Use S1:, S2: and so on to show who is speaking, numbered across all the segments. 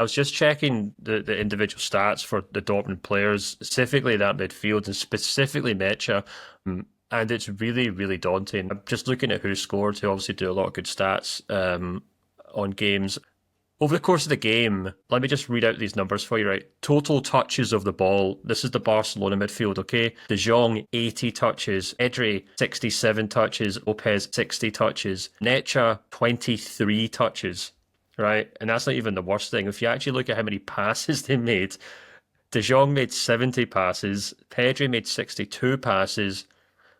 S1: I was just checking the individual stats for the Dortmund players, specifically that midfield and specifically Mecha. And it's really, really daunting. I'm just looking at who scored, who obviously do a lot of good stats on games. Over the course of the game, let me just read out these numbers for you, right? Total touches of the ball. This is the Barcelona midfield, okay? De Jong, 80 touches. Pedri, 67 touches. Lopez, 60 touches. Necha, 23 touches, right? And that's not even the worst thing. If you actually look at how many passes they made, De Jong made 70 passes. Pedri made 62 passes.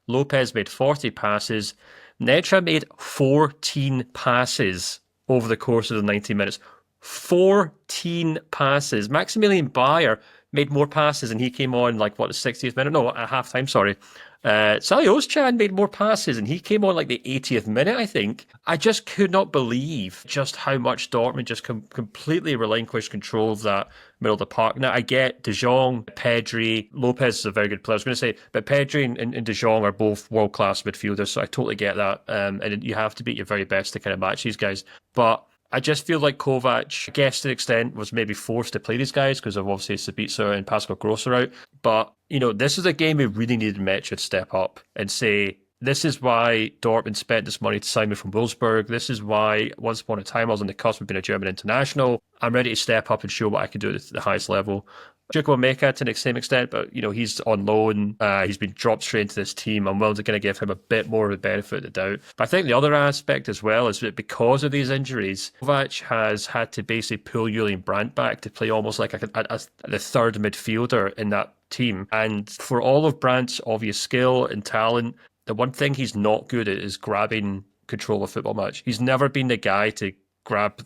S1: Lopez made 40 passes. Necha made 14 passes over the course of the 90 minutes. 14 passes. Maximilian Bayer made more passes and he came on like, what, the 60th minute? No, at halftime, sorry. Sally Ozcan made more passes and he came on like the 80th minute, I think. I just could not believe just how much Dortmund just completely relinquished control of that middle of the park. Now, I get De Jong, Pedri, Lopez is a very good player. I was going to say, but Pedri and De Jong are both world-class midfielders, so I totally get that. And you have to be at your very best to kind of match these guys. But I just feel like Kovac, I guess to an extent, was maybe forced to play these guys because of obviously Sabitzer and Pascal Gross are out. But, this is a game we really needed Metch to step up and say, this is why Dortmund spent this money to sign me from Wolfsburg. This is why once upon a time I was on the cusp of being a German international. I'm ready to step up and show what I can do at the highest level. Chukwuemeka to the same extent, but he's on loan. He's been dropped straight into this team. I'm willing to kind of give him a bit more of the benefit of the doubt. But I think the other aspect as well is that because of these injuries, Kovac has had to basically pull Julian Brandt back to play almost like the third midfielder in that team. And for all of Brandt's obvious skill and talent, the one thing he's not good at is grabbing control of a football match. He's never been the guy to grab,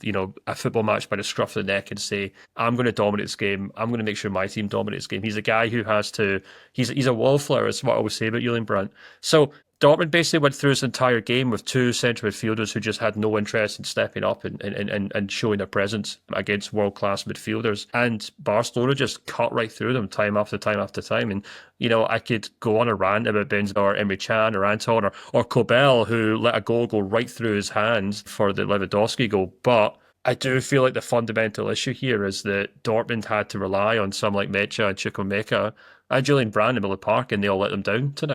S1: a football match by the scruff of the neck and say, I'm going to dominate this game. I'm going to make sure my team dominates this game. He's a guy who has to, he's a wallflower, is what I always say about Julian Brandt. So Dortmund basically went through this entire game with two central midfielders who just had no interest in stepping up and showing their presence against world-class midfielders. And Barcelona just cut right through them time after time after time. And, I could go on a rant about Benzema or Emre Can or Anton or Kobel, who let a goal go right through his hands for the Lewandowski goal. But I do feel like the fundamental issue here is that Dortmund had to rely on some like Mecha and Chukwuemeka and Julian Brandt in the middle of the park, and they all let them down tonight.